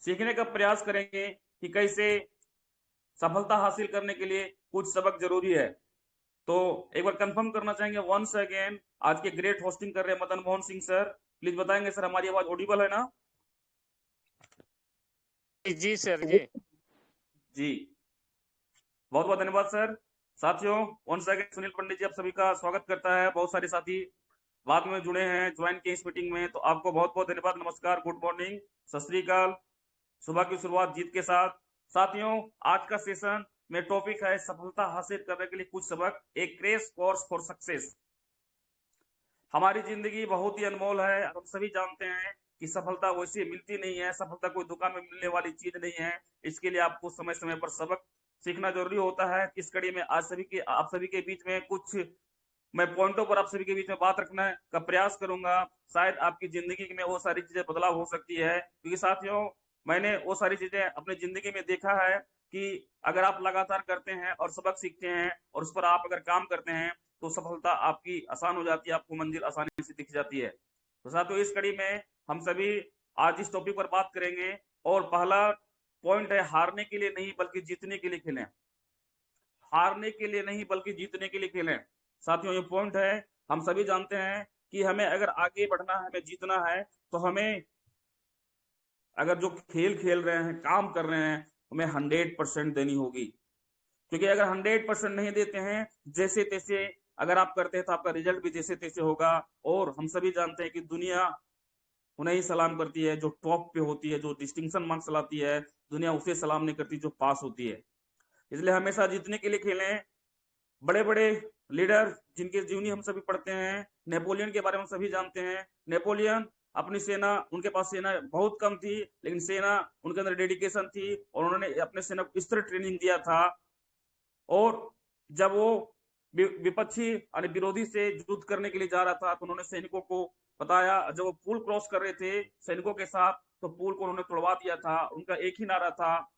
सीखने का प्रयास करेंगे कि कैसे सफलता हासिल करने के लिए कुछ सबक जरूरी है। तो एक बार कंफर्म करना चाहेंगे वंस अगेन, आज के ग्रेट होस्टिंग कर रहे हैं मदन मोहन सिंह सर। प्लीज बताएंगे सर हमारी आवाज ऑडिबल है ना? जी सर जी। जी, बहुत बहुत धन्यवाद सर। साथियों, वंस अगेन सुनील पंडित जी आप सभी का स्वागत करता है। बहुत सारे साथी बाद में जुड़े हैं, ज्वाइन किए इस मीटिंग में, तो आपको बहुत बहुत धन्यवाद। नमस्कार, गुड मॉर्निंग, सत श्री अकाल। सुबह की शुरुआत जीत के साथ। साथियों, आज का सेशन में टॉपिक है सफलता हासिल करने के लिए कुछ सबक, एक क्रेश कोर्स फॉर सक्सेस। हमारी जिंदगी बहुत ही अनमोल है, हम सभी जानते हैं कि सफलता वैसे मिलती नहीं है, सफलता कोई दुकान में मिलने वाली चीज नहीं है। इसके लिए आपको समय समय पर सबक सीखना जरूरी होता है। इस कड़ी में आज आप सभी के बीच में कुछ मैं पॉइंटों पर आप सभी के बीच में बात रखने का प्रयास करूंगा। शायद आपकी जिंदगी में वो सारी चीजें बदलाव हो सकती है, क्योंकि साथियों मैंने वो सारी चीजें अपनी जिंदगी में देखा है कि अगर आप लगातार करते हैं और सबक सीखते हैं और उस पर आप अगर काम करते हैं तो सफलता आपकी आसान हो जाती है, आपको मंजिल आसानी से दिख जाती है। तो साथियों, इस कड़ी में हम सभी आज इस टॉपिक पर बात करेंगे। और पहला पॉइंट है, हारने के लिए नहीं बल्कि जीतने के लिए खेलें। हारने के लिए नहीं बल्कि जीतने के लिए खेलें। साथियों, ये पॉइंट है। हम सभी जानते हैं कि हमें अगर आगे बढ़ना है, हमें जीतना है, तो हमें अगर जो खेल खेल रहे हैं, काम कर रहे हैं, हमें 100% देनी होगी। क्योंकि अगर 100% नहीं देते हैं, जैसे तैसे अगर आप करते हैं तो आपका रिजल्ट भी जैसे तैसे होगा। और हम सभी जानते हैं कि दुनिया उन्हें ही सलाम करती है जो टॉप पे होती है, जो डिस्टिंक्शन मार्क्स लाती है। दुनिया उसे सलाम नहीं करती जो पास होती है। इसलिए हमेशा जीतने के लिए खेलें। बड़े बड़े लीडर जिनके जीवनी हम सभी पढ़ते हैं, नेपोलियन के बारे में सभी जानते हैं। नेपोलियन अपनी सेना, उनके पास सेना बहुत कम थी, लेकिन सेना उनके अंदर डेडिकेशन थी और उन्होंने अपने सेना को इस तरह ट्रेनिंग दिया था। और जब वो विपक्षी यानी विरोधी से युद्ध करने के लिए जा रहा था तो उन्होंने सैनिकों को बताया, जब वो पुल क्रॉस कर रहे थे सैनिकों के साथ, तो पुल को उन्होंने तोड़वा दिया था। उनका एक ही नारा था,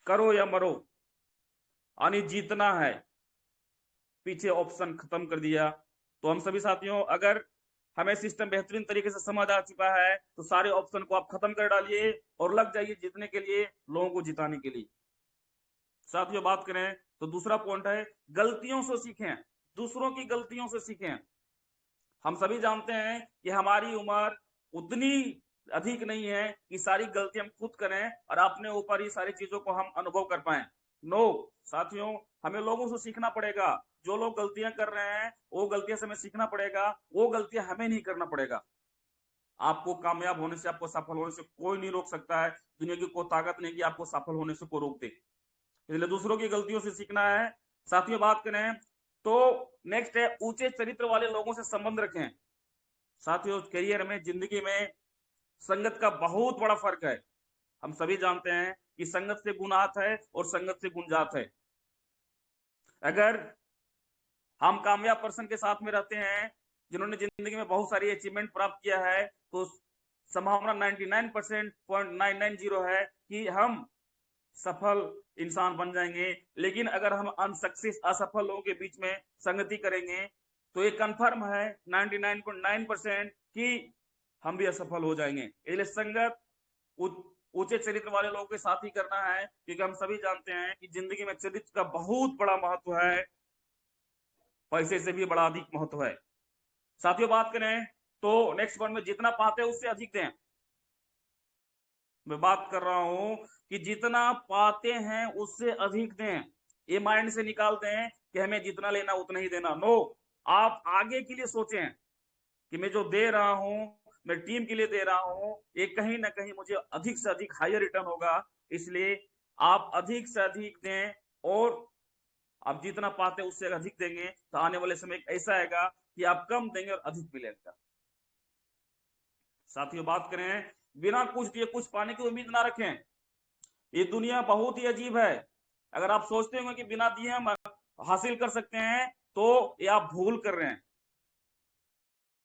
करो या मरो, यानी जीतना है। पीछे ऑप्शन खत्म कर दिया। तो हम सभी साथियों, अगर हमें सिस्टम बेहतरीन तरीके से समझ आ चुका है तो सारे ऑप्शन को आप खत्म कर डालिए और लग जाइए जीतने के लिए, लोगों को जिताने के लिए। साथियों, बात करें तो दूसरा पॉइंट है, गलतियों से सीखें, दूसरों की गलतियों से सीखें। हम सभी जानते हैं कि हमारी उम्र उतनी अधिक नहीं है कि सारी गलतियां हम खुद करें और अपने ऊपर ही सारी चीजों को हम अनुभव कर पाए। नो साथियों, हमें लोगों से सीखना पड़ेगा। जो लोग गलतियां कर रहे हैं वो गलतियां से हमें सीखना पड़ेगा, वो गलतियां हमें नहीं करना पड़ेगा। आपको कामयाब होने से, आपको सफल होने से कोई नहीं रोक सकता है। दुनिया की कोई ताकत नहीं कि आपको सफल होने से कोई रोक दे। इसलिए दूसरों की गलतियों से सीखना है। साथियों, बात करें तो नेक्स्ट है, ऊंचे चरित्र वाले लोगों से संबंध रखें। साथियों, करियर में, जिंदगी में संगत का बहुत बड़ा फर्क है। हम सभी जानते हैं कि संगत से गुण आता है और संगत से गुण जाता है। अगर हम कामयाब पर्सन के साथ में रहते हैं जिन्होंने जिंदगी में बहुत सारी अचीवमेंट प्राप्त किया है, तो संभावना 99.990 है कि हम सफल इंसान बन जाएंगे। लेकिन अगर हम अनसक्सेस, असफल लोगों के बीच में संगति करेंगे तो ये कंफर्म है 99.9% कि हम भी असफल हो जाएंगे। इसलिए संगत ऊंचे चरित्र वाले लोगों के साथ ही करना है, क्योंकि हम सभी जानते हैं कि जिंदगी में चरित्र का बहुत बड़ा महत्व है, पैसे से भी बड़ा अधिक महत्व है। साथियों, बात करें तो नेक्स्ट पॉइंट में, जितना पाते हैं उससे अधिक दें। मैं बात कर रहा हूं कि जितना पाते हैं उससे अधिक दें। ये माइंड से निकाल दें कि हमें जितना लेना उतना ही देना। नो, आप आगे के लिए सोचें कि मैं जो दे रहा हूं, मैं टीम के लिए दे रहा हूं, ये कहीं ना कहीं मुझे अधिक से अधिक हायर रिटर्न होगा। इसलिए आप अधिक से अधिक दें, और आप जितना पाते हैं उससे अधिक देंगे तो आने वाले समय ऐसा आएगा कि आप कम देंगे और अधिक मिलेगा। साथियों, बात करें, बिना कुछ दिए कुछ पाने की उम्मीद ना रखें। ये दुनिया बहुत ही अजीब है। अगर आप सोचते होंगे कि बिना दिए हम हासिल कर सकते हैं, तो ये आप भूल कर रहे हैं।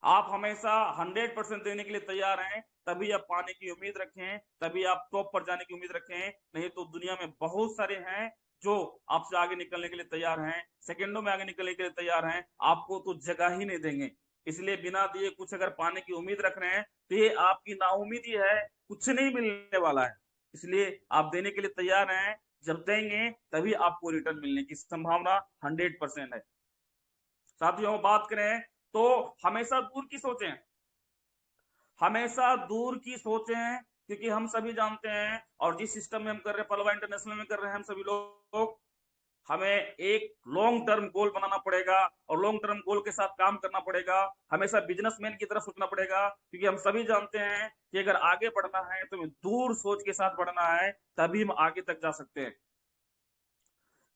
आप हमेशा 100% देने के लिए तैयार हैं, तभी आप पाने की उम्मीद रखें, तभी आप टॉप पर जाने की उम्मीद रखें। नहीं तो दुनिया में बहुत सारे हैं जो आपसे आगे निकलने के लिए तैयार हैं, सेकंडों में आगे निकलने के लिए तैयार हैं, आपको तो जगह ही नहीं देंगे। इसलिए बिना दिए कुछ अगर पाने की उम्मीद रख रहे हैं तो ये आपकी नाउम्मीदी है, कुछ नहीं मिलने वाला है। इसलिए आप देने के लिए तैयार हैं, जब देंगे तभी आपको रिटर्न मिलने की संभावना 100% है। साथियों बात करें तो हमेशा दूर की सोचें, हमेशा दूर की सोचें, क्योंकि हम सभी जानते हैं और जिस सिस्टम में हम कर रहे हैं, पलवा इंटरनेशनल में कर रहे हैं हम सभी लोग, हमें एक लॉन्ग टर्म गोल बनाना पड़ेगा और लॉन्ग टर्म गोल के साथ काम करना पड़ेगा। हमेशा बिजनेसमैन की तरह सोचना पड़ेगा, क्योंकि हम सभी जानते हैं कि अगर आगे बढ़ना है तो हमें दूर सोच के साथ बढ़ना है, तभी हम आगे तक जा सकते हैं।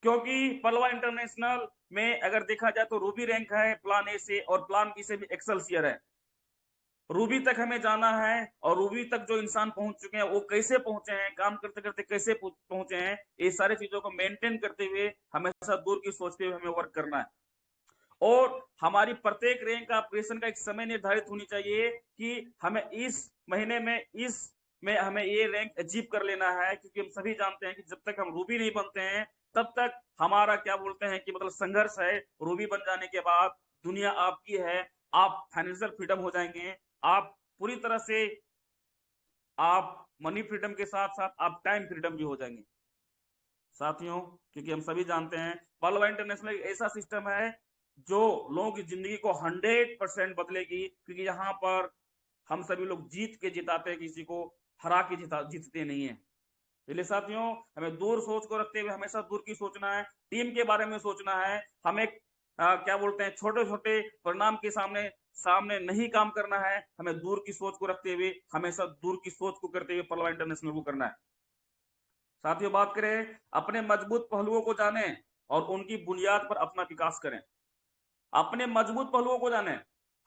क्योंकि पलवा इंटरनेशनल में अगर देखा जाए तो रूबी रैंक है प्लान ए से और प्लान बी से भी एक्सेलसियर है। रूबी तक हमें जाना है और रूबी तक जो इंसान पहुंच चुके हैं वो कैसे पहुंचे हैं, काम करते करते कैसे पहुंचे हैं, ये सारी चीजों को मेंटेन करते हुए हमेशा दूर की सोचते हुए हमें वर्क करना है। और हमारी प्रत्येक रैंक का ऑपरेशन का एक समय निर्धारित होनी चाहिए कि हमें इस महीने में हमें ये रैंक अचीव कर लेना है, क्योंकि हम सभी जानते हैं कि जब तक हम रूबी नहीं बनते हैं तब तक हमारा क्या बोलते हैं कि मतलब संघर्ष है। रूबी बन जाने के बाद दुनिया आपकी है, आप फाइनेंशियल फ्रीडम हो जाएंगे, आप पूरी तरह से आप मनी फ्रीडम के साथ साथ आप टाइम फ्रीडम भी हो जाएंगे साथियों। क्योंकि हम सभी जानते हैं पलवा इंटरनेशनल एक ऐसा सिस्टम है जो लोगों की जिंदगी को 100% बदलेगी, क्योंकि यहाँ पर हम सभी लोग जीत के जिताते हैं, किसी को हरा के जीतते नहीं है। इसलिए साथियों हमें दूर सोच को रखते हुए हमेशा दूर की सोचना है, टीम के बारे में सोचना है। हमें क्या बोलते हैं छोटे छोटे परिणाम के सामने सामने नहीं काम करना है, हमें दूर की सोच को रखते हुए हमेशा दूर की सोच को करते हुए पलवा इंटरनेशनल को करना है। साथियों बात करें अपने मजबूत पहलुओं को जाने और उनकी बुनियाद पर अपना विकास करें। अपने मजबूत पहलुओं को जाने,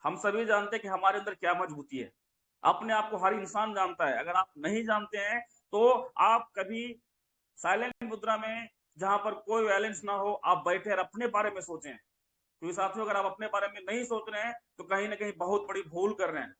हम सभी जानते हैं कि हमारे अंदर क्या मजबूती है, अपने आप को हर इंसान जानता है। अगर आप नहीं जानते हैं तो आप कभी साइलेंट मुद्रा में जहां पर कोई वायलेंस ना हो आप बैठे और अपने बारे में सोचें, क्योंकि साथियों अगर आप अपने बारे में नहीं सोच रहे हैं तो कहीं ना कहीं बहुत बड़ी भूल कर रहे हैं।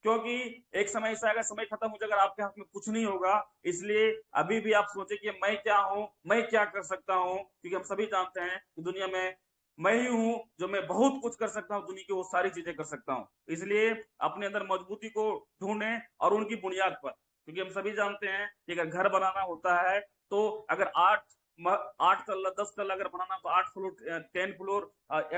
क्योंकि एक समय ऐसा आएगा, समय खत्म हो जाएगा, आपके हाथ में कुछ नहीं होगा। इसलिए अभी भी आप सोचे कि मैं क्या हूं, मैं क्या कर सकता हूं, क्योंकि हम सभी जानते हैं कि दुनिया में मैं ही हूं जो मैं बहुत कुछ कर सकता हूं, दुनिया की वो सारी चीजें कर सकता हूं। इसलिए अपने अंदर मजबूती को ढूंढें और उनकी बुनियाद पर, क्योंकि हम सभी जानते हैं कि अगर घर बनाना होता है तो अगर 8 तल्ला 10 तल्ला अगर बनाना तो 8 फ्लोर 10 फ्लोर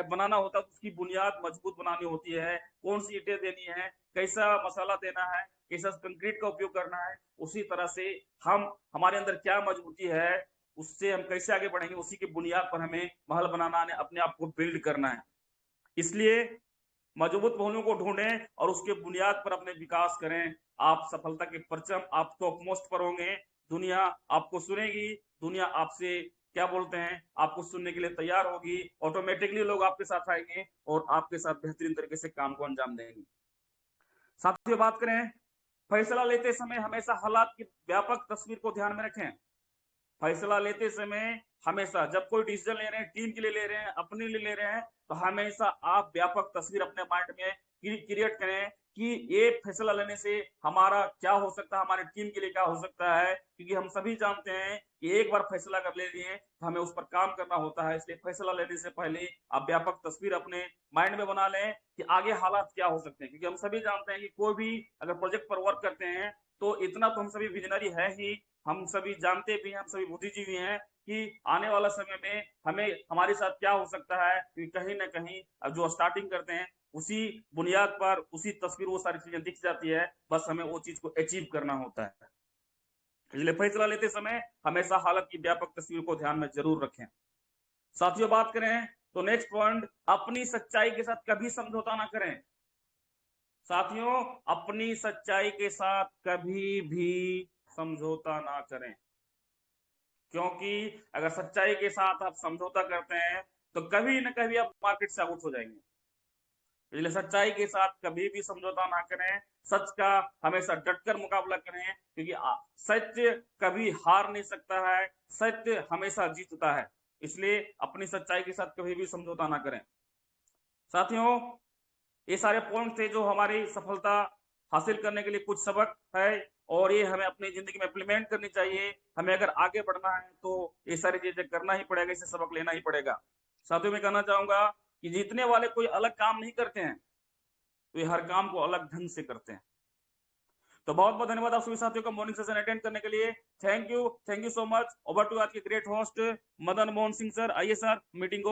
बनाना होता है, तो उसकी बुनियाद मजबूत बनानी होती है। कौन सी ईंटें देनी है, कैसा मसाला देना है, कैसा कंक्रीट का उपयोग करना है, उसी तरह से हम हमारे अंदर क्या मजबूती है उससे हम कैसे आगे बढ़ेंगे, उसी की बुनियाद पर हमें महल बनाना है, अपने आप को बिल्ड करना है। इसलिए मजबूत पहलुओं को ढूंढें और उसके बुनियाद पर अपने विकास करें। आप सफलता के परचम आप टॉप मोस्ट पर होंगे, दुनिया आपको सुनेगी, दुनिया आपसे क्या बोलते हैं आपको सुनने के लिए तैयार होगी, ऑटोमेटिकली लोग आपके साथ आएंगे और आपके साथ बेहतरीन तरीके से काम को अंजाम देंगे। साथियों बात करें फैसला लेते समय हमेशा हालात की व्यापक तस्वीर को ध्यान में रखें। फैसला लेते समय हमेशा जब कोई डिसीजन ले रहे हैं, टीम के लिए ले रहे हैं, अपने लिए ले रहे हैं, तो हमेशा आप व्यापक तस्वीर अपने माइंड में क्रिएट करें कि ये फैसला लेने से हमारा क्या हो सकता है, हमारे टीम के लिए क्या हो सकता है। क्योंकि हम सभी जानते हैं कि एक बार फैसला कर ले लिए तो हमें उस पर काम करना होता है। इसलिए फैसला लेने से पहले आप व्यापक तस्वीर अपने माइंड में बना लें कि आगे हालात क्या हो सकते हैं। क्योंकि हम सभी जानते हैं कि कोई भी अगर प्रोजेक्ट पर वर्क करते हैं तो इतना तो हम सभी विजनरी है ही, हम सभी जानते भी हैं, हम सभी बुद्धिजीवी हैं कि आने वाला समय में हमें हमारे साथ क्या हो सकता है। कहीं ना कहीं जो स्टार्टिंग करते हैं उसी बुनियाद पर उसी तस्वीर वो सारी चीजें दिख जाती है, बस हमें वो चीज को अचीव करना होता है। इसलिए फैसला लेते समय हमेशा हालत की व्यापक तस्वीर को ध्यान में जरूर रखें। साथियों बात करें तो नेक्स्ट पॉइंट, अपनी सच्चाई के साथ कभी समझौता ना करें। साथियों अपनी सच्चाई के साथ कभी भी समझौता ना करें, क्योंकि अगर सच्चाई के साथ आप समझौता करते हैं तो कभी ना कभी आप मार्केट से आउट हो जाएंगे। इसलिए सच्चाई के साथ कभी भी समझौता ना करें, सच का हमेशा डटकर मुकाबला करें, क्योंकि सत्य कभी हार नहीं सकता है, सत्य हमेशा जीतता है। इसलिए अपनी सच्चाई के साथ कभी भी समझौता ना करें। साथियों ये सारे पॉइंट थे जो हमारी सफलता हासिल करने के लिए कुछ सबक है और ये हमें अपनी जिंदगी में इम्प्लीमेंट करनी चाहिए। हमें अगर आगे बढ़ना है तो ये सारी चीजें करना ही पड़ेगा, इसे सबक लेना ही पड़ेगा। साथियों मैं कहना चाहूंगा कि जीतने वाले कोई अलग काम नहीं करते हैं, वे हर काम को अलग ढंग से करते हैं। तो बहुत बहुत धन्यवाद आप सभी साथियों का मॉर्निंग सेशन अटेंड करने के लिए। Thank you so much. Over to आज के great host Madan Mohan Singh sir. आइए सर मीटिंग को